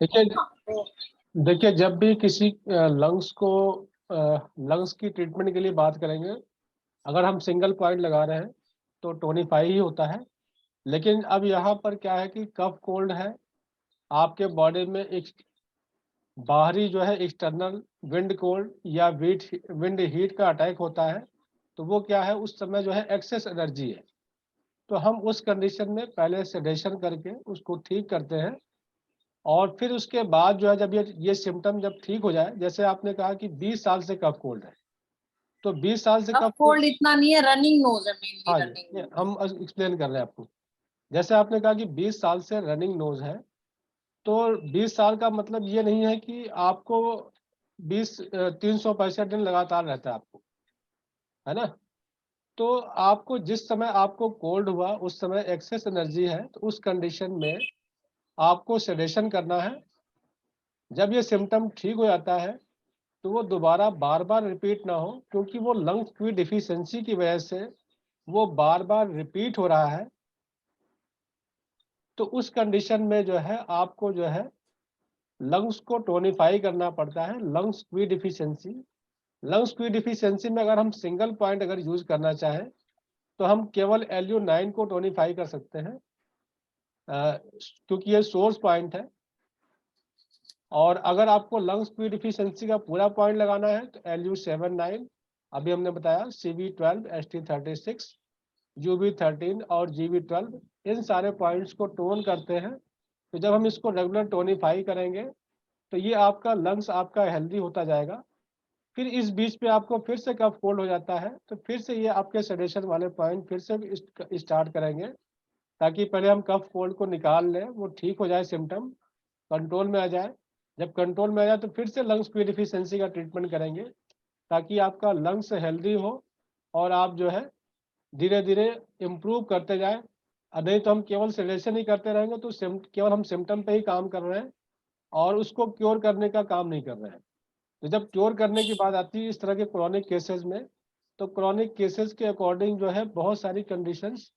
देखिए हाँ, तो देखिए जब भी किसी लंग्स की ट्रीटमेंट के लिए बात करेंगे, अगर हम सिंगल पॉइंट लगा रहे हैं तो टोनीफाई ही होता है। लेकिन अब यहाँ पर क्या है कि कफ कोल्ड है, आपके बॉडी में एक बाहरी जो है एक्सटर्नल विंड कोल्ड या विंड हीट का अटैक होता है, तो वो क्या है उस समय जो है एक्सेस एनर्जी है। तो हम उस कंडीशन में पहले सेडेशन करके उसको ठीक करते हैं, और फिर उसके बाद जो है जब ये सिम्टम जब ठीक हो जाए, जैसे आपने कहा कि 20 साल से कफ कोल्ड है, तो 20 साल से कफ कफ कोल्ड। कोल्ड इतना नहीं है, रनिंग नोज है, मेनली हाँ जी, रनिंग ये नोज। हम एक्सप्लेन कर रहे हैं आपको। जैसे आपने कहा कि 20 साल से रनिंग नोज है, तो 20 साल का मतलब ये नहीं है कि आपको 365 दिन लगातार रहता है आपको, है ना। तो आपको जिस समय आपको कोल्ड हुआ उस समय एक्सेस एनर्जी है, तो उस कंडीशन में आपको सेडेशन करना है। जब ये सिम्टम ठीक हो जाता है तो वो दोबारा बार बार रिपीट ना हो, क्योंकि वो लंग्स की डिफिशियंसी की वजह से वो बार बार रिपीट हो रहा है। तो उस कंडीशन में जो है आपको जो है लंग्स को टोनिफाई करना पड़ता है। लंग्स की डिफिशियंसी में अगर हम सिंगल पॉइंट अगर यूज करना चाहें तो हम केवल LU9 को टोनिफाई कर सकते हैं, क्योंकि ये सोर्स पॉइंट है। और अगर आपको लंग्स की डिफिशियंसी का पूरा पॉइंट लगाना है तो LU7, 9, अभी हमने बताया, CV12, ST36, UB13 और GB12, इन सारे पॉइंट्स को टोन करते हैं। तो जब हम इसको रेगुलर टोनिफाई करेंगे तो ये आपका लंग्स आपका हेल्दी होता जाएगा। फिर इस बीच पे आपको फिर से कफ कोल्ड हो जाता है, तो फिर से ये आपके सेडेशन वाले पॉइंट फिर से स्टार्ट करेंगे, ताकि पहले हम कफ कोल्ड को निकाल लें, वो ठीक हो जाए, सिम्टम कंट्रोल में आ जाए। जब कंट्रोल में आ जाए तो फिर से लंग्स की डिफिशियंसी का ट्रीटमेंट करेंगे, ताकि आपका लंग्स हेल्दी हो और आप जो है धीरे धीरे इम्प्रूव करते जाएं। नहीं तो हम केवल सेडेशन ही करते रहेंगे तो केवल हम सिम्टम पे ही काम कर रहे हैं और उसको क्योर करने का काम नहीं कर रहे हैं। तो जब क्योर करने की बात आती है इस तरह के क्रॉनिक केसेस में, तो क्रॉनिक केसेस के अकॉर्डिंग जो है बहुत सारी कंडीशंस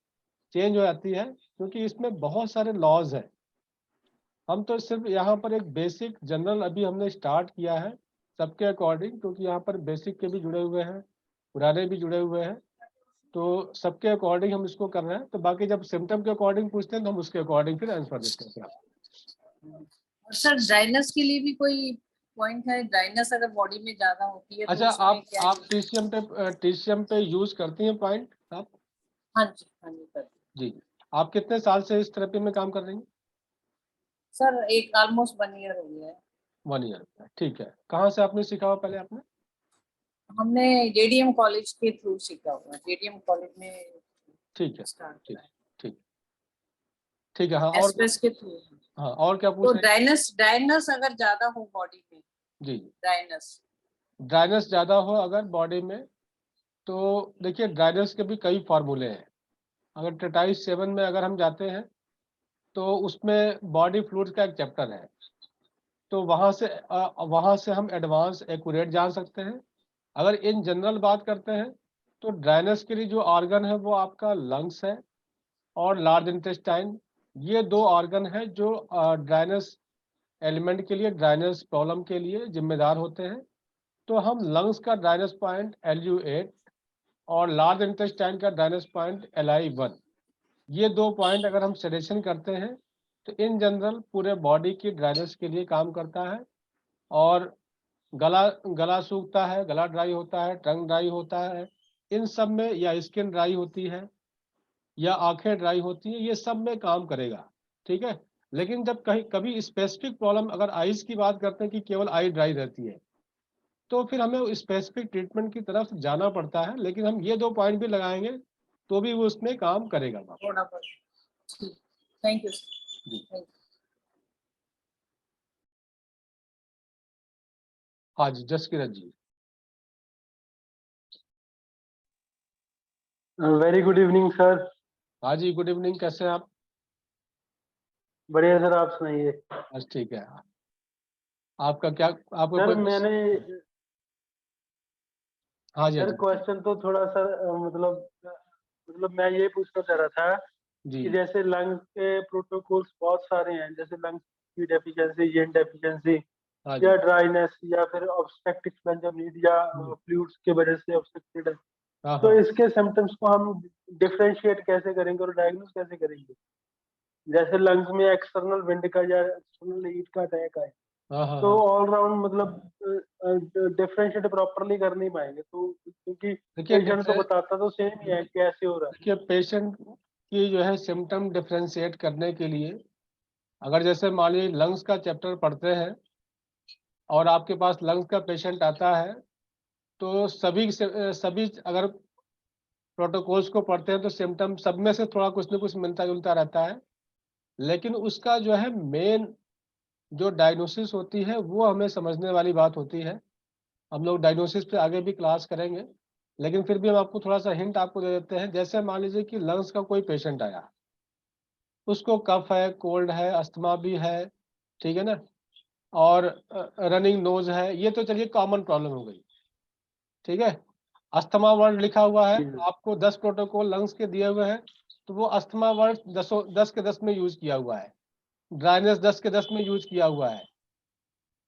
चेंज हो जाती है, क्योंकि इसमें बहुत सारे लॉज हैं। हम तो सिर्फ यहाँ पर एक बेसिक जनरल अभी हमने स्टार्ट किया है सबके अकॉर्डिंग, क्योंकि यहाँ पर बेसिक के भी जुड़े हुए हैं, पुराने भी जुड़े हुए हैं, तो सबके अकॉर्डिंग हम इसको कर रहे हैं। तो बाकी जब सिम्टम के अकॉर्डिंग पूछते हैं तो हम उसके अकॉर्डिंग फिर आंसर देते हैं। और सर ड्राइनेस के लिए भी कोई पॉइंट है? ड्राइनेस अगर बॉडी में ज्यादा होती है तो अच्छा, उसमें क्या आप TCM पे यूज करती हैं पॉइंट आप? हाँ जी, हाँ जी सर। जी। आप कितने साल से इस थेरेपी में काम कर रही हैं? सर एक ऑलमोस्ट 1 ईयर हो गया है। 1 ईयर, ठीक है। कहाँ से आपने सीखा हुआ पहले आपने? हमने JDM कॉलेज के थ्रू सीखा हुआ है, JDM कॉलेज में ठीक है, स्टार्ट ठीक किया है, ठीक ठीक है। हाँ, और एक्सप्रेस के थ्रू। हाँ, और क्या तो पूछ रहे हैं? ड्राइनेस अगर ज्यादा हो बॉडी में, जी, ड्राइनेस। ड्राइनेस ज़्यादा हो अगर बॉडी में, तो देखिए ड्राइनेस के भी कई फार्मूले हैं। अगर T7 में अगर हम जाते हैं तो उसमें बॉडी फ्लूइड्स का एक चैप्टर है, तो वहाँ से हम एडवांस एक्यूरेट जान सकते हैं। अगर इन जनरल बात करते हैं तो ड्राइनेस के लिए जो ऑर्गन है वो आपका लंग्स है और लार्ज इंटेस्टाइन। ये दो ऑर्गन है जो ड्राइनेस एलिमेंट के लिए, ड्राइनेस प्रॉब्लम के लिए जिम्मेदार होते हैं। तो हम लंग्स का ड्राइनेस पॉइंट LU8 और लार्ज इंटेस्टाइन का ड्राइनेस पॉइंट LI1, ये दो पॉइंट अगर हम सेडेशन करते हैं तो इन जनरल पूरे बॉडी की ड्राइनेस के लिए काम करता है। और गला गला सूखता है, गला ड्राई होता है, टंग ड्राई होता है, इन सब में, या स्किन ड्राई होती है या आंखें ड्राई होती हैं, ये सब में काम करेगा। ठीक है। लेकिन जब कहीं कभी स्पेसिफिक प्रॉब्लम, अगर आईज की बात करते हैं कि केवल आई ड्राई रहती है, तो फिर हमें स्पेसिफिक ट्रीटमेंट की तरफ जाना पड़ता है। लेकिन हम ये दो पॉइंट भी लगाएंगे तो भी वो उसमें काम करेगा। थोड़ा बहुत। थैंक यू जी, सर। हाँ जी, Jaskirat ji. Very good evening sir. हाँ जी, गुड इवनिंग। कैसे हैं आप? बढ़िया सर, आप सुनाइए। बस ठीक है। आपका क्या, आपका सर कोई मैंने हाँ जी, हाँ सर जी, क्वेश्चन तो थोड़ा सा मैं ये पूछना चाह रहा था जी कि जैसे लंग्स के प्रोटोकॉल्स बहुत सारे हैं, जैसे लंग्स की डेफिशिएंसी, जिंक डेफिशिएंसी हाँ जी। या ड्राइनेस या फिर ऑब्स्ट्रक्टिव एक्सपेंशन नीड या फ्लूइड्स के वजह से ऑब्स्ट्रक्टेड है, हाँ तो हाँ इसके सिम्टम्स को हम डिफरेंशिएट कैसे करेंगे और डायग्नोस कैसे करेंगे? जैसे लंग्स में एक्सटर्नल विंड का या एक्सटर्नल हीट का अटैक आए, हाँ हाँ तो हाँ। ऑल राउंड मतलब डिफरेंशिएट प्रॉपरली कर नहीं पाएंगे, तो क्योंकि देखिए पेशेंट तो बताता तो सेम ही है कैसे हो रहा है। देखिए पेशेंट की जो है सिम्टम डिफरेंशिएट करने के लिए, अगर जैसे मान लीजिए लंग्स का चैप्टर पढ़ते हैं और आपके पास लंग्स का पेशेंट आता है, तो सभी अगर प्रोटोकॉल्स को पढ़ते हैं तो सिम्टम सब में से थोड़ा कुछ न कुछ मिलता जुलता रहता है, लेकिन उसका जो है मेन जो डायग्नोसिस होती है वो हमें समझने वाली बात होती है। हम लोग डायग्नोसिस पे आगे भी क्लास करेंगे, लेकिन फिर भी हम आपको थोड़ा सा हिंट आपको दे देते हैं। जैसे मान लीजिए कि लंग्स का कोई पेशेंट आया, उसको कफ है, कोल्ड है, अस्थमा भी है, ठीक है ना, और रनिंग नोज है, ये तो चलिए कॉमन प्रॉब्लम हो गई, ठीक है। अस्थमा वर्ड लिखा हुआ है, आपको 10 प्रोटोकॉल लंग्स के दिए हुए हैं, तो वो अस्थमा वर्ड 10 के 10 में यूज किया हुआ है, ड्राइनेस 10 के 10 में यूज किया हुआ है।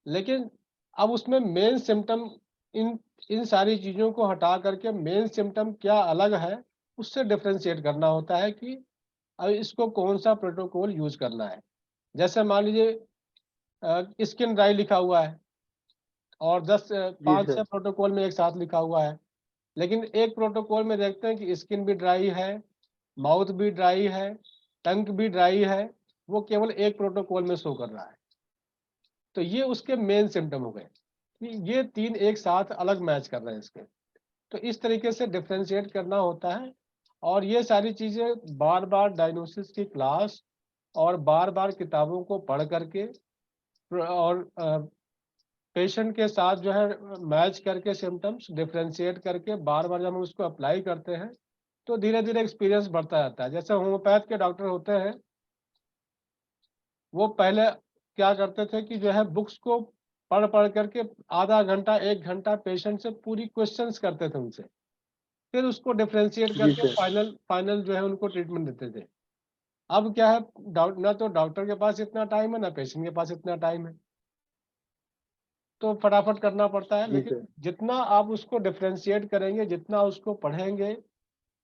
लेकिन अब उसमें मेन सिम्टम, इन इन सारी चीज़ों को हटा करके मेन सिम्टम क्या अलग है, उससे डिफ्रेंशिएट करना होता है कि अब इसको कौन सा प्रोटोकॉल यूज करना है। जैसे मान लीजिए स्किन ड्राई लिखा हुआ है और 5-6 प्रोटोकॉल में एक साथ लिखा हुआ है, लेकिन एक प्रोटोकॉल में देखते हैं कि स्किन भी ड्राई है, माउथ भी ड्राई है, टंग भी ड्राई है, वो केवल एक प्रोटोकॉल में शो कर रहा है। तो ये उसके मेन सिम्टम हो गए कि ये 3 एक साथ अलग मैच कर रहे हैं इसके। तो इस तरीके से डिफ्रेंशिएट करना होता है, और ये सारी चीज़ें बार बार डायग्नोसिस की क्लास और बार बार किताबों को पढ़ करके और पेशेंट के साथ जो है मैच करके सिम्टम्स डिफ्रेंशिएट करके बार बार जब हम उसको अप्लाई करते हैं तो धीरे धीरे एक्सपीरियंस बढ़ता जाता है। जैसे होम्योपैथ के डॉक्टर होते हैं, वो पहले क्या करते थे कि जो है बुक्स को पढ़ पढ़ करके आधा घंटा 1 घंटा पेशेंट से पूरी क्वेश्चंस करते थे उनसे, फिर उसको डिफ्रेंशिएट करके फाइनल जो है उनको ट्रीटमेंट देते थे। अब क्या है, ना तो डॉक्टर के पास इतना टाइम है, ना पेशेंट के पास इतना टाइम है, तो फटाफट करना पड़ता है। लेकिन जितना आप उसको डिफ्रेंशिएट करेंगे, जितना उसको पढ़ेंगे,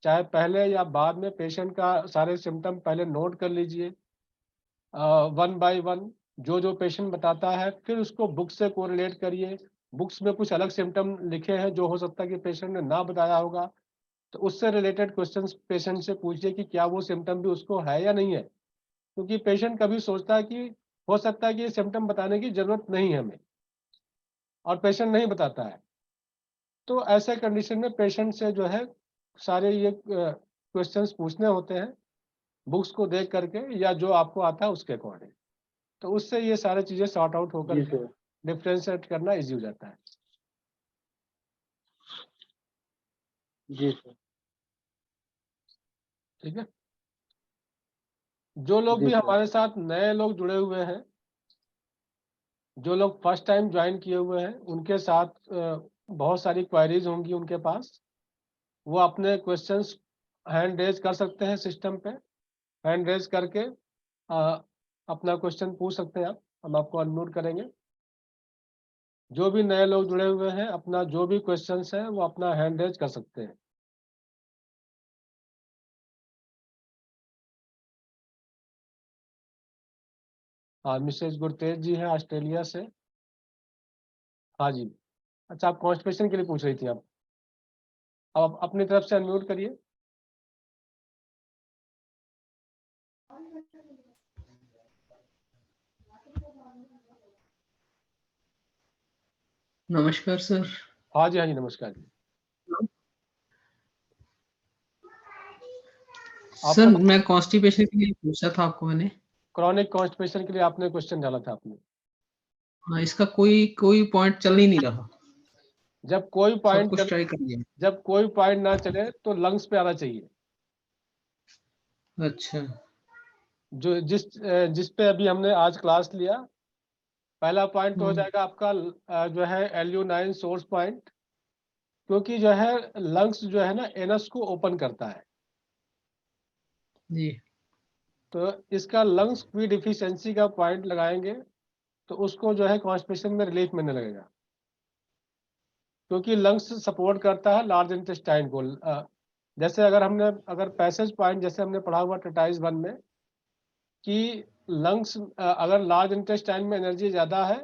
चाहे पहले या बाद में, पेशेंट का सारे सिम्टम पहले नोट कर लीजिए 1 बाय 1, जो पेशेंट बताता है, फिर उसको बुक से कोरिलेट करिए। बुक्स में कुछ अलग सिम्टम लिखे हैं जो हो सकता है कि पेशेंट ने ना बताया होगा, तो उससे रिलेटेड क्वेश्चंस पेशेंट से पूछिए कि क्या वो सिम्टम भी उसको है या नहीं है, क्योंकि पेशेंट कभी सोचता है कि हो सकता है कि ये सिम्टम बताने की जरूरत नहीं है हमें, और पेशेंट नहीं बताता है। तो ऐसे कंडीशन में पेशेंट से जो है सारे ये क्वेश्चंस पूछने होते हैं, बुक्स को देख करके या जो आपको आता है उसके अकॉर्डिंग। तो उससे ये सारी चीज़ें सॉर्ट आउट होकर के डिफ्रेंशिएट करना इजी हो जाता है। जी सर। ठीक है। जो लोग भी हमारे साथ नए लोग जुड़े हुए हैं, जो लोग फर्स्ट टाइम ज्वाइन किए हुए हैं, उनके साथ बहुत सारी क्वेरीज होंगी उनके पास, वो अपने क्वेश्चंस हैंड रेज कर सकते हैं सिस्टम पे, हैंड रेज करके अपना क्वेश्चन पूछ सकते हैं आप, हम आपको अनम्यूट करेंगे। जो भी नए लोग जुड़े हुए हैं, अपना जो भी क्वेश्चंस है वो अपना हैंड रेज कर सकते हैं। हाँ, मिसेज गुरतेज जी हैं ऑस्ट्रेलिया से। हाँ जी। अच्छा, आप कॉन्स्टिपेशन के लिए पूछ रही थी आप, अब आप अपनी तरफ से अनम्यूट करिए। नमस्कार सर। हाँ जी, हाँ जी, नमस्कार जी। सर मैं कॉन्स्टिपेशन के लिए पूछा था आपको मैंने। क्रॉनिक कॉन्स्टिपेशन के लिए आपने क्वेश्चन डाला था आपने। हाँ, इसका कोई पॉइंट चल ही नहीं रहा। जब कोई सब पॉइंट कुछ ट्राई कर लिया। जब कोई पॉइंट ना चले तो लंग्स पे आना चाहिए। अच्छा। जो जिस पे अभी हमने आज क्लास लिया, पहला पॉइंट तो हो जाएगा आपका जो है LU9 सोर्स पॉइंट, क्योंकि जो है लंग्स जो है ना एनस को ओपन करता है। जी। तो इसका लंग्स की डिफिशियंसी का पॉइंट लगाएंगे तो उसको जो है कॉन्स्टिपेशन में रिलीफ मिलने लगेगा, क्योंकि लंग्स सपोर्ट करता है लार्ज इंटेस्टाइन को। जैसे अगर पैसेज पॉइंट जैसे हमने पढ़ा हुआ ट्रिटाइज 1 में कि लंग्स अगर लार्ज इंटेस्टाइन में एनर्जी ज़्यादा है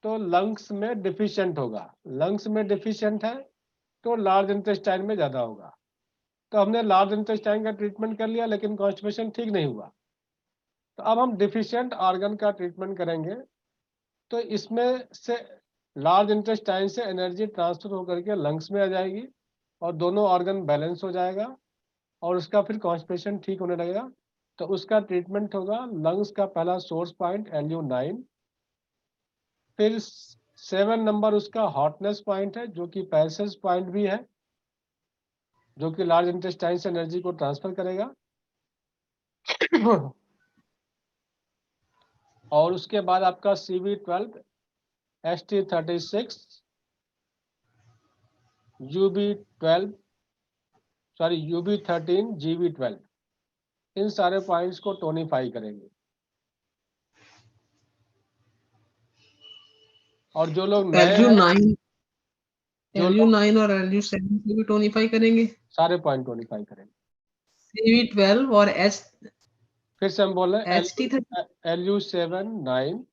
तो लंग्स में डिफिशिएंट होगा, लंग्स में डिफिशिएंट है तो लार्ज इंटेस्टाइन में ज़्यादा होगा। तो हमने लार्ज इंटेस्टाइन का ट्रीटमेंट कर लिया लेकिन कॉन्स्टिपेशन ठीक नहीं हुआ, तो अब हम डिफिशिएंट ऑर्गन का ट्रीटमेंट करेंगे। तो इसमें से लार्ज इंटेस्टाइन से एनर्जी ट्रांसफर होकर के लंग्स में आ जाएगी और दोनों ऑर्गन बैलेंस हो जाएगा और उसका फिर कॉन्स्टिपेशन ठीक होने लगेगा। तो उसका ट्रीटमेंट होगा लंग्स का पहला सोर्स पॉइंट LU9, फिर 7 नंबर उसका हॉटनेस पॉइंट है जो कि पैसेज पॉइंट भी है, जो कि लार्ज इंटेस्टाइन से एनर्जी को ट्रांसफर करेगा। और उसके बाद आपका CV12, ST36, UB13, GB12, इन सारे पॉइंट्स को टोनिफाई करेंगे। और जो लोग नए हैं LU9 और LU7 को भी टोनिफाई करेंगे, सारे पॉइंट टोनिफाई करेंगे। CV12 और फिर से हम बोल रहे हैं ST30 LU7 9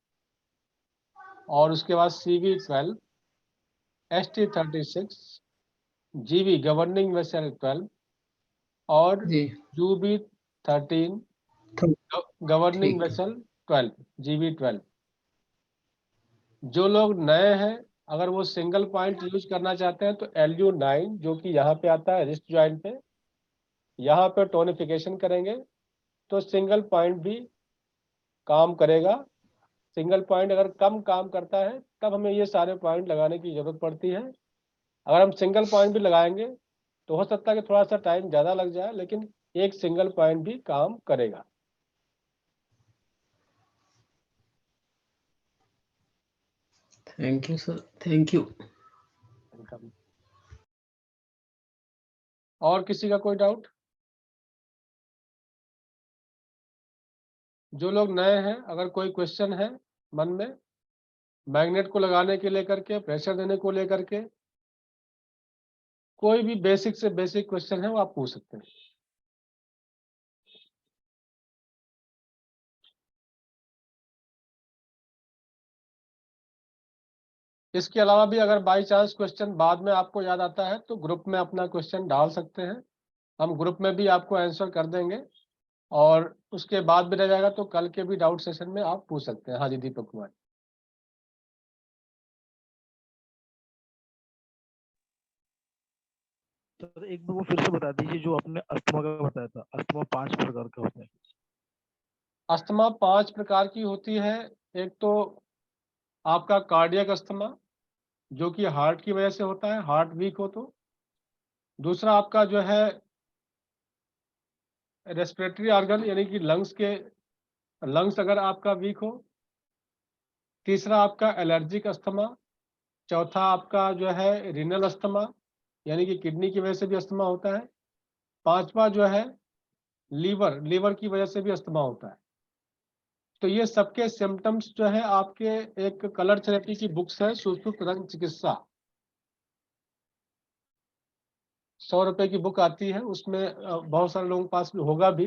और उसके बाद CV12, ST36, GB governing vessel 12 और जी UB13 गवर्निंग ठीक। Vessel 12, GB12। जो लोग नए हैं अगर वो सिंगल पॉइंट यूज करना चाहते हैं तो LU9 जो कि यहाँ पे आता है रिस्ट जॉइंट पे, यहाँ पे टोनिफिकेशन करेंगे तो सिंगल पॉइंट भी काम करेगा। सिंगल पॉइंट अगर कम काम करता है तब हमें ये सारे पॉइंट लगाने की जरूरत पड़ती है। अगर हम सिंगल पॉइंट भी लगाएंगे तो हो सकता है कि थोड़ा सा टाइम ज़्यादा लग जाए, लेकिन एक सिंगल पॉइंट भी काम करेगा। Thank you sir, thank you. और किसी का कोई डाउट? जो लोग नए हैं अगर कोई क्वेश्चन है मन में, मैग्नेट को लगाने के लेकर के, प्रेशर देने को लेकर के, कोई भी बेसिक से बेसिक क्वेश्चन है वो आप पूछ सकते हैं। इसके अलावा भी अगर बाई चांस क्वेश्चन बाद में आपको याद आता है तो ग्रुप में अपना क्वेश्चन डाल सकते हैं, हम ग्रुप में भी आपको आंसर कर देंगे। और उसके बाद भी रह जाएगा तो कल के भी डाउट सेशन में आप पूछ सकते हैं। हाँ जी दीपक कुमार। सर एक बार वो फिर से बता दीजिए जो आपने अस्थमा का बताया था। अस्थमा 5 प्रकार का होता है। अस्थमा 5 प्रकार की होती है। एक तो आपका कार्डियक अस्थमा जो कि हार्ट की वजह से होता है, हार्ट वीक हो तो। दूसरा आपका जो है रेस्पिरेटरी ऑर्गन यानी कि लंग्स अगर आपका वीक हो। तीसरा आपका एलर्जिक अस्थमा। चौथा आपका जो है रीनल अस्थमा यानी कि किडनी की वजह से भी अस्थमा होता है। पांचवा जो है लीवर की वजह से भी अस्थमा होता है। तो ये सबके सिम्टम्स जो है आपके एक कलर थेरेपी की बुक्स है, सुश्रुत रंग चिकित्सा, 100 रुपए की बुक आती है, उसमें बहुत सारे लोगों के पास भी होगा भी।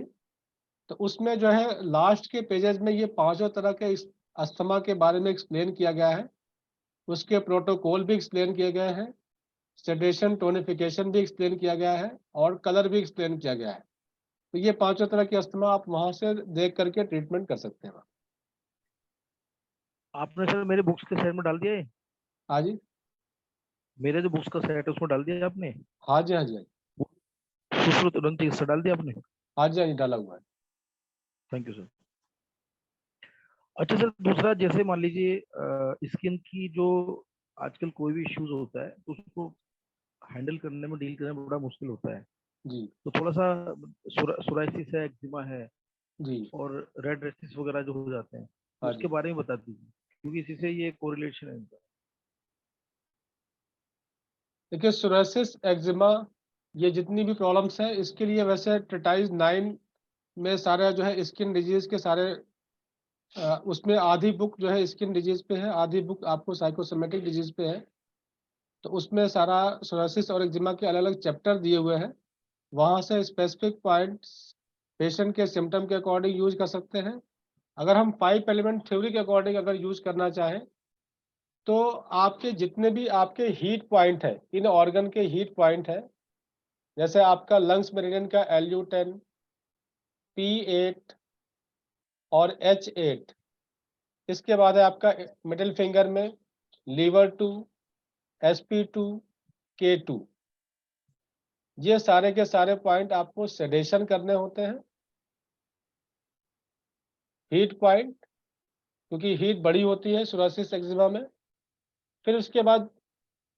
तो उसमें जो है लास्ट के पेजेस में ये 5 तरह के अस्थमा के बारे में एक्सप्लेन किया गया है। उसके प्रोटोकॉल भी एक्सप्लेन किए गए हैं, सेडेशन टोनिफिकेशन भी एक्सप्लेन किया गया है और कलर भी एक्सप्लेन किया गया है। तो ये 5 तरह की अस्थमा आप वहां से देख करके ट्रीटमेंट कर सकते हैं। आपने सर मेरे बुक्स के सेट में डाल दिया है? हाँ जी, मेरे जो बुक्स का सेट है उसमें डाल दिया है आपने? हाँ जी, हाँ जी, सुश्रुत रंग चिकित्सा डाल दिया आपने? हाँ जी, हाँ जी, डाला हुआ है। Thank you sir. अच्छा सर, दूसरा जैसे मान लीजिए स्किन की जो आजकल कोई भी इश्यूज होता है तो उसको हैंडल करने में, डील करने में बड़ा मुश्किल होता है। जी तो थोड़ा सा सोराइसिस है, एक्जिमा है जी, और रेड रेशेस वगैरह जो हो जाते हैं, हाँ उसके जी। बारे में बता दीजिए, क्योंकि इसी से ये कोरिलेशन है इनका। देखिए सोरायसिस, एक्जिमा, ये जितनी भी प्रॉब्लम्स हैं इसके लिए वैसे ट्रिटाइज 9 में सारे जो है स्किन डिजीज के सारे उसमें आधी बुक जो है स्किन डिजीज पे है, आधी बुक आपको साइकोसोमेटिक डिजीज पे है। तो उसमें सारा सोरासिस और एक्जिमा के अलग अलग चैप्टर दिए हुए हैं, वहाँ से स्पेसिफिक पॉइंट्स पेशेंट के सिम्टम के अकॉर्डिंग यूज कर सकते हैं। अगर हम 5 एलिमेंट थ्योरी के अकॉर्डिंग अगर यूज करना चाहें तो आपके जितने भी आपके हीट पॉइंट है, इन ऑर्गन के हीट पॉइंट है, जैसे आपका लंग्स मेरिडियन का LU10, P8 और H8, इसके बाद है आपका मिडिल फिंगर में लीवर 2, SP2, K2। ये सारे के सारे पॉइंट आपको सेडेशन करने होते हैं, हीट पॉइंट, क्योंकि हीट बड़ी होती है सोरासिस एक्जिमा में। फिर उसके बाद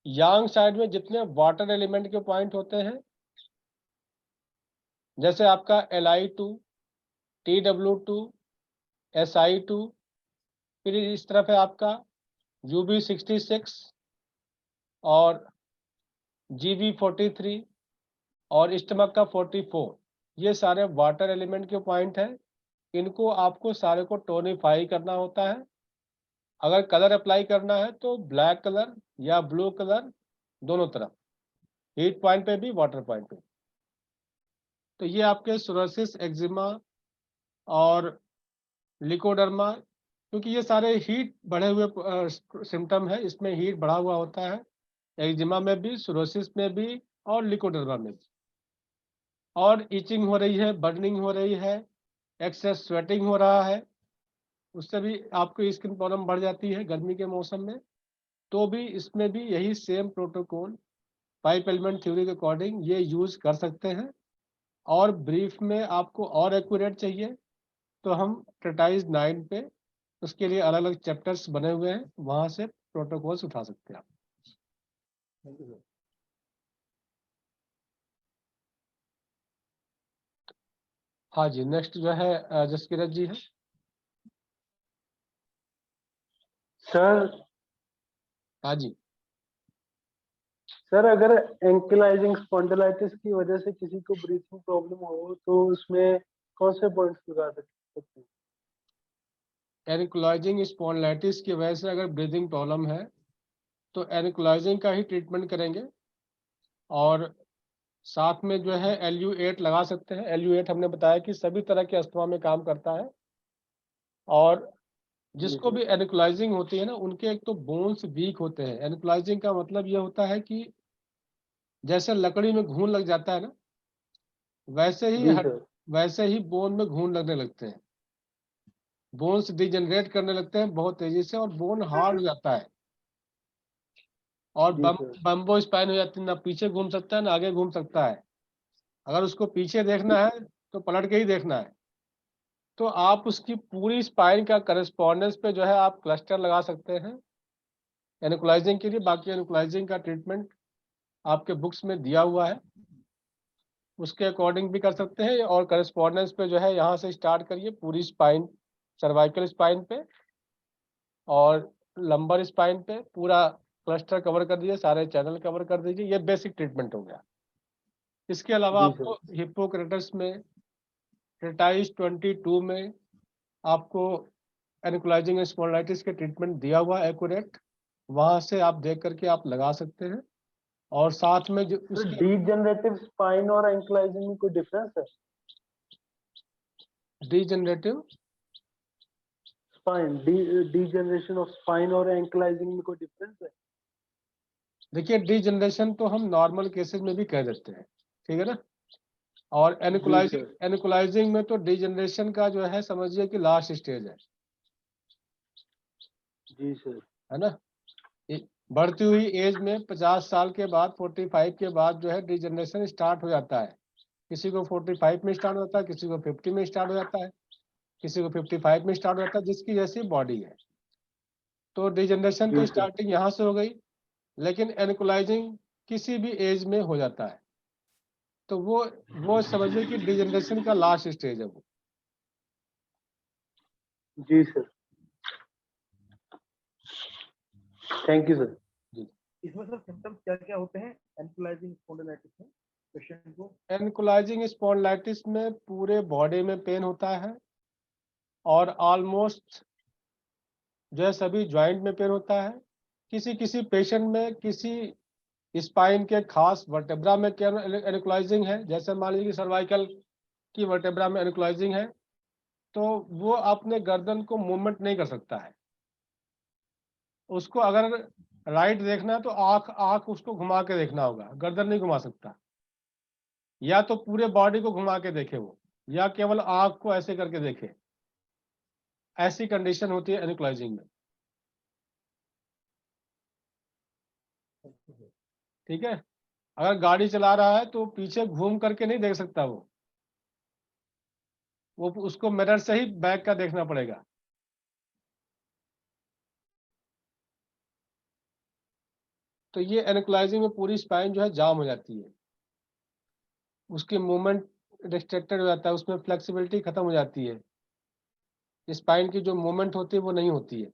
यांग साइड में जितने वाटर एलिमेंट के पॉइंट होते हैं, जैसे आपका Li2, TW2, SI2, फिर इस तरफ है आपका UB66 और GB43 और स्टमक का 44। ये सारे वाटर एलिमेंट के पॉइंट हैं, इनको आपको सारे को टोनिफाई करना होता है। अगर कलर अप्लाई करना है तो ब्लैक कलर या ब्लू कलर, दोनों तरफ, हीट पॉइंट पे भी वाटर पॉइंट पे। तो ये आपके सोरासिस एक्जिमा और लिकोडर्मा, क्योंकि ये सारे हीट बढ़े हुए सिम्टम है, इसमें हीट बढ़ा हुआ होता है, एक्जिमा में भी, सोरासिस में भी और लिकोडर्मा में भी। और इचिंग हो रही है, बर्निंग हो रही है, एक्सेस स्वेटिंग हो रहा है, उससे भी आपको स्किन प्रॉब्लम बढ़ जाती है गर्मी के मौसम में। तो भी इसमें भी यही सेम प्रोटोकॉल 5 एलिमेंट थ्योरी के अकॉर्डिंग ये यूज कर सकते हैं। और ब्रीफ में आपको और एक्यूरेट चाहिए तो हम ट्रेटाइज 9 पे उसके लिए अलग अलग चैप्टर्स बने हुए हैं, वहां से प्रोटोकॉल्स उठा सकते हैं आप। Thank you sir. हाँ जी, नेक्स्ट जो है जसकिरत जी है। सर हाँ जी, सर अगर एंकिलाइजिंग स्पॉन्डिलाइटिस की वजह से किसी को ब्रीथिंग प्रॉब्लम हो तो उसमें कौन से पॉइंट्स लगा सकते हैं? एनिक्लोइजिंग स्पॉन्डिलाइटिस की वजह से अगर ब्रीदिंग प्रॉब्लम है तो एनिक्लोइजिंग का ही ट्रीटमेंट करेंगे, और साथ में जो है LU8 लगा सकते हैं। LU8 हमने बताया कि सभी तरह के अस्थमा में काम करता है। और जिसको भी एनिक्लोइजिंग होती है ना, उनके एक तो बोन्स वीक होते हैं। एनिक्लोइजिंग का मतलब ये होता है कि जैसे लकड़ी में घून लग जाता है ना, वैसे ही जी सर। वैसे ही बोन में घून लगने लगते हैं, बोन्स डिजेनरेट करने लगते हैं बहुत तेजी से, और बोन हार्ड हो जाता है, और जी सर। बम्बो स्पाइन हो जाती है, ना पीछे घूम सकता है ना आगे घूम सकता है। अगर उसको पीछे देखना है तो पलट के ही देखना है। तो आप उसकी पूरी स्पाइन का करस्पॉन्डेंस पे जो है आप क्लस्टर लगा सकते हैं एनिक्लोइजिंग के लिए। बाकी एनिक्लोइजिंग का ट्रीटमेंट आपके बुक्स में दिया हुआ है, उसके अकॉर्डिंग भी कर सकते हैं। और करस्पॉन्डेंस पे जो है यहाँ से स्टार्ट करिए पूरी स्पाइन, सर्वाइकल स्पाइन पे और लंबर स्पाइन पे पूरा क्लस्टर कवर कर दीजिए, सारे चैनल कवर कर दीजिए। ये बेसिक ट्रीटमेंट हो गया। इसके अलावा जी आपको हिप्पोक्रेटस में, ट्रेटाइज 22 में आपको एनिक्लोइजिंग स्पॉन्डिलाइटिस के ट्रीटमेंट दिया हुआ एक्यूरेट, वहां से आप देख करके आप लगा सकते हैं। और साथ में जो सर उसके डीजनरेटिव स्पाइन और एंकिलाइजिंग में कोई डिफरेंस है? Degenerative spine degeneration of spine और एंकिलाइजिंग में कोई डिफरेंस है? देखिए, डीजनरेशन तो हम नॉर्मल केसेस में भी कह देते हैं, ठीक है ना। और जी सर। एनिक्लोइजिंग में तो डीजनरेशन का जो है समझिए कि लास्ट स्टेज जी सर। है ना। बढ़ती हुई एज में 50 साल के बाद, 45 के बाद जो है डीजनरेशन स्टार्ट हो जाता है। किसी को 45 में स्टार्ट होता है, किसी को 50 में स्टार्ट हो जाता है, किसी को 55 में स्टार्ट हो जाता है, जिसकी जैसी बॉडी है। तो डिजनरेशन तो जी सर। स्टार्टिंग यहाँ से हो गई, लेकिन एनिक्लोइजिंग किसी भी एज में हो जाता है। तो वो समझिए कि डिजनरेशन का लास्ट स्टेज है वो। जी सर। Thank you sir. जी, इसमें सर सिम्टम्स क्या क्या होते हैं एंकिलाइजिंग स्पॉन्डिलाइटिस में? पेशेंट को? एनकोलाइजिंग स्पॉन्डिलाइटिस में पूरे बॉडी में पेन होता है और ऑलमोस्ट जो है सभी जॉइंट में पेन होता है। किसी किसी पेशेंट में किसी स्पाइन के खास वर्टेब्रा में एनकोलाइजिंग है, जैसे मान लीजिए सर्वाइकल की वर्टेब्रा में एनकोलाइजिंग है, तो वो अपने गर्दन को मूवमेंट नहीं कर सकता है। उसको अगर राइट देखना है तो आंख उसको घुमा के देखना होगा, गर्दन नहीं घुमा सकता। या तो पूरे बॉडी को घुमा के देखे वो, या केवल आंख को ऐसे करके देखे। ऐसी कंडीशन होती है एनकोलाइजिंग में। ठीक है, अगर गाड़ी चला रहा है तो पीछे घूम करके नहीं देख सकता वो उसको मिरर से ही बैक का देखना पड़ेगा। तो ये एनकोलाइजिंग में पूरी स्पाइन जो है जाम हो जाती है, उसकी मूवमेंट रिस्ट्रिक्टेड हो जाता है, उसमें फ्लेक्सिबिलिटी खत्म हो जाती है, स्पाइन की जो मूवमेंट होती है वो नहीं होती है।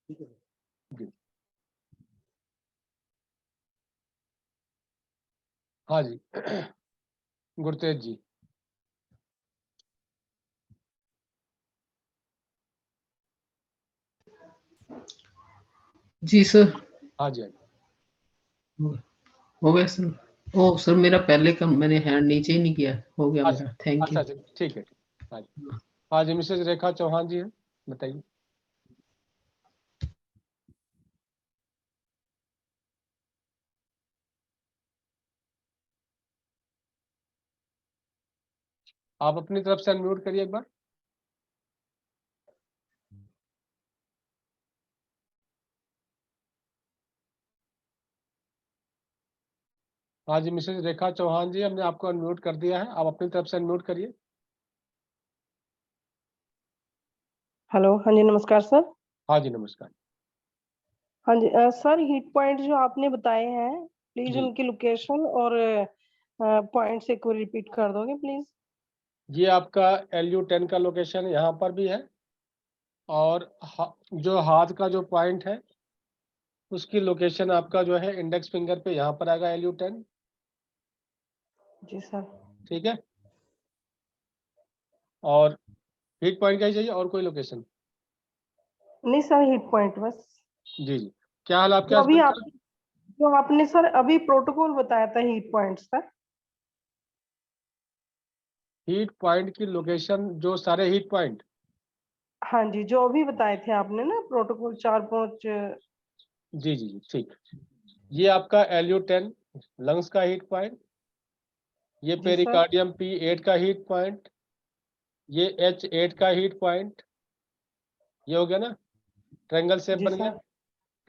ठीक है। जी। हाँ जी गुरतेज जी। जी सर। हाँ जी, हाँ जी। हो गया सर। ओ सर, मेरा पहले का मैंने हैंड नीचे ही नहीं किया, हो गया अच्छा मेरा। थैंक अच्छा यू। अच्छा, ठीक है। हाँ जी, हाँ जी, मिसेज रेखा चौहान जी है, बताइए। आप अपनी तरफ से अनम्यूट करिए एक बार। हाँ जी, मिसेज रेखा चौहान जी, हमने आपको अनम्यूट कर दिया है, आप अपनी तरफ से अनम्यूट करिए। हेलो, हाँ जी, नमस्कार सर। हाँ जी, नमस्कार। हाँ जी, सर हीट पॉइंट जो आपने बताए हैं, प्लीज जी, उनकी लोकेशन और पॉइंट्स एक बार रिपीट कर दोगे प्लीज? ये आपका LU10 का लोकेशन यहाँ पर भी है, और जो हाथ का जो पॉइंट है उसकी लोकेशन आपका जो है इंडेक्स फिंगर पे यहाँ पर आएगा LU10। जी सर। ठीक है, और हीट पॉइंट का ही चाहिए और कोई लोकेशन? नहीं सर, हीट पॉइंट बस। जी जी, क्या हाल आपके जो अभी हस्बैंड आप का? जो आपने सर अभी प्रोटोकॉल बताया था हीट पॉइंट्स का। हीट पॉइंट की लोकेशन, जो सारे हीट पॉइंट? हाँ जी, जो अभी बताए थे आपने ना प्रोटोकॉल 4-5। जी जी जी, ठीक। ये आपका LU10 लंग्स का हीट पॉइंट, ये जी सर। पेरिकार्डियम P8 का हीट पॉइंट, ये H8 का हीट पॉइंट, ये हो गया ना, ट्रायंगल शेप जी बन गया। सर।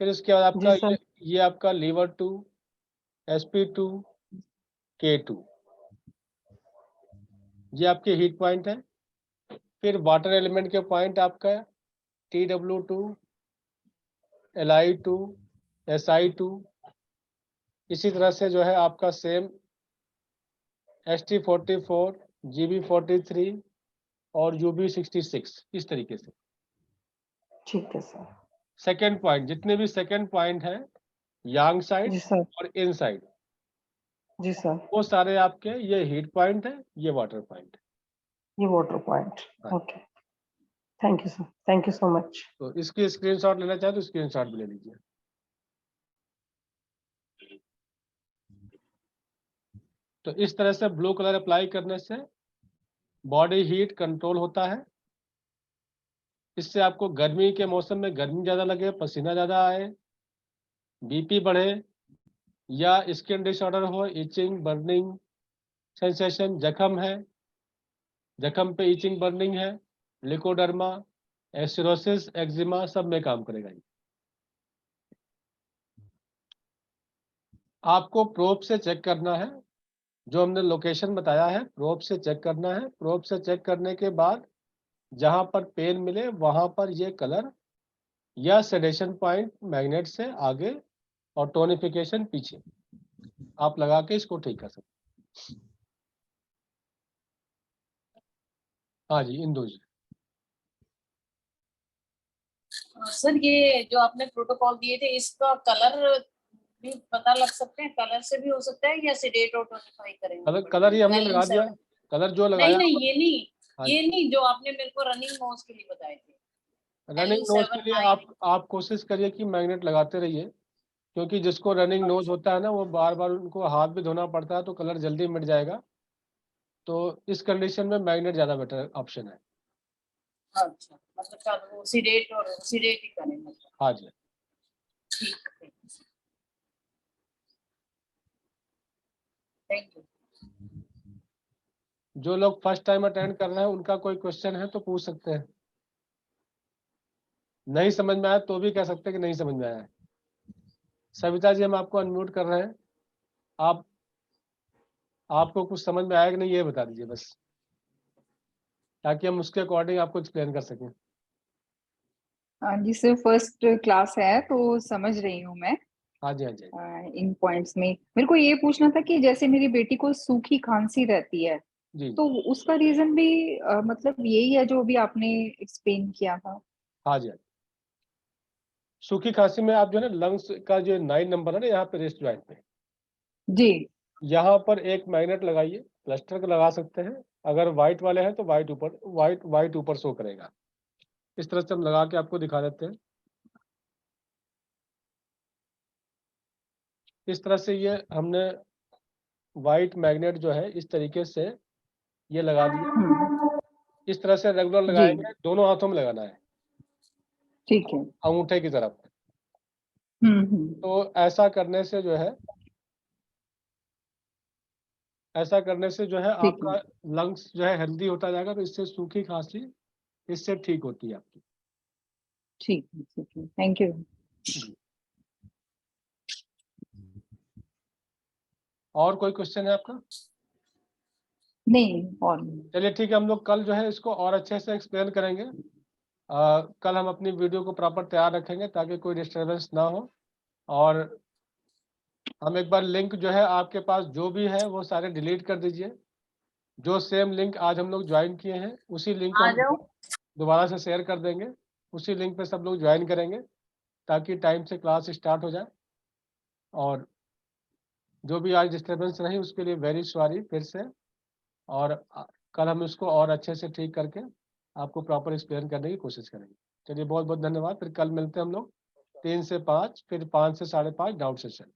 फिर उसके बाद जी आपका सर। ये आपका लीवर 2, SP2, K2, ये आपके हीट पॉइंट है। फिर वाटर एलिमेंट के पॉइंट आपका TW2, Li2, Si2, इसी तरह से जो है आपका सेम ST44, GB43 और UB66, इस तरीके से। ठीक है सर। सेकेंड पॉइंट, जितने भी सेकेंड पॉइंट हैं यांग साइड जी सर। और इन साइड, जी सर। वो सारे आपके ये हीट पॉइंट है, ये वाटर पॉइंट ये वाटर पॉइंट। है। Okay, thank you sir, thank you so much. तो इसकी स्क्रीनशॉट लेना चाहे तो स्क्रीनशॉट भी ले लीजिए। तो इस तरह से ब्लू कलर अप्लाई करने से बॉडी हीट कंट्रोल होता है। इससे आपको गर्मी के मौसम में गर्मी ज़्यादा लगे, पसीना ज़्यादा आए, BP बढ़े, या स्किन डिसऑर्डर हो, इचिंग बर्निंग सेंसेशन, जख्म है, जख्म पे इचिंग बर्निंग है, लिकोडर्मा, एक्सिरोसिस, एक्जिमा, सब में काम करेगा ये। आपको प्रोब से चेक करना है, जो हमने लोकेशन बताया है प्रोब से चेक करना है। प्रोब से चेक करने के बाद जहां पर पेन मिले वहां पर ये कलर या सेडेशन पॉइंट मैग्नेट से आगे और टोनिफिकेशन पीछे आप लगा के इसको ठीक कर सकते। हाँ जी, इंदु जी। सर ये जो आपने प्रोटोकॉल दिए थे इसका कलर भी पता लग सकते हैं, कलर से भी हो सकता है या सीडेट और टोनिफाई करेंगे? कलर ही हमने लगा दिया, L7 कलर जो नहीं लगाया। नहीं, ये नहीं, हाँ ये नहीं जो आपने मेरे को रनिंग नोज के लिए बताए थे। रनिंग नोज के लिए L7 आप कोशिश करिए कि मैग्नेट लगाते रहिए, क्योंकि जिसको रनिंग नोज होता है ना वो बार बार उनको हाथ भी धोना पड़ता है, तो कलर जल्दी मिट जाएगा। तो इस कंडीशन में मैग्नेट ज़्यादा बेटर ऑप्शन है। अच्छा, मतलब चलो सीडेट ही करेंगे। हाँ जी। ठीक है, थैंक यू। जो लोग फर्स्ट टाइम अटेंड कर रहे हैं उनका कोई क्वेश्चन है तो पूछ सकते हैं। नहीं समझ में आया तो भी कह सकते हैं कि नहीं समझ में आया है। सविता जी हम आपको अनम्यूट कर रहे हैं, आपको कुछ समझ में आया कि नहीं ये बता दीजिए बस, ताकि हम उसके अकॉर्डिंग आपको एक्सप्लेन कर सकें। हाँ जी सर, फर्स्ट क्लास है तो समझ रही हूँ मैं हाँ जी हाँ जी। इन पॉइंट्स में। मेरे को ये पूछना था कि जैसे मेरी बेटी को सूखी खांसी रहती है जी तो उसका रीजन भी मतलब यही है जो अभी आपने एक्सप्लेन किया था? हाँ जी। सूखी खांसी में आप जो है ना लंग्स का जो 9 नंबर है ना यहाँ पे रेस्ट ज्वाइंट पे, जी यहाँ पर एक मैग्नेट लगाइए, क्लस्टर का लगा सकते हैं। अगर वाइट वाले हैं तो वाइट ऊपर शो करेगा। इस तरह से हम लगा के आपको दिखा देते हैं। इस तरह से ये हमने वाइट मैग्नेट जो है इस तरीके से ये लगा दिया। इस तरह से रेगुलर लगाएंगे, दोनों हाथों में लगाना है, ठीक है। अंगूठे की तरफ। हम्म। तो ऐसा करने से जो है ठीक है, आपका लंग्स जो है हेल्दी होता जाएगा, तो इससे सूखी खांसी इससे ठीक होती है आपकी। ठीक है, ठीक है, थैंक यू। और कोई क्वेश्चन है आपका? नहीं और नहीं। चलिए ठीक है, हम लोग कल जो है इसको और अच्छे से एक्सप्लेन करेंगे। कल हम अपनी वीडियो को प्रॉपर तैयार रखेंगे ताकि कोई डिस्टर्बेंस ना हो। और हम एक बार लिंक जो है आपके पास जो भी है वो सारे डिलीट कर दीजिए। जो सेम लिंक आज हम लोग ज्वाइन किए हैं उसी लिंक को आ हम जाओ। दोबारा से शेयर कर देंगे। उसी लिंक पे सब लोग ज्वाइन करेंगे ताकि टाइम से क्लास स्टार्ट हो जाए। और जो भी आज डिस्टर्बेंस रही उसके लिए वेरी सॉरी फिर से। और कल हम इसको और अच्छे से ठीक करके आपको प्रॉपर एक्सप्लेन करने की कोशिश करेंगे। चलिए बहुत बहुत धन्यवाद। फिर कल मिलते हैं हम लोग 3 से 5, फिर 5 से 5:30 डाउट सेशन।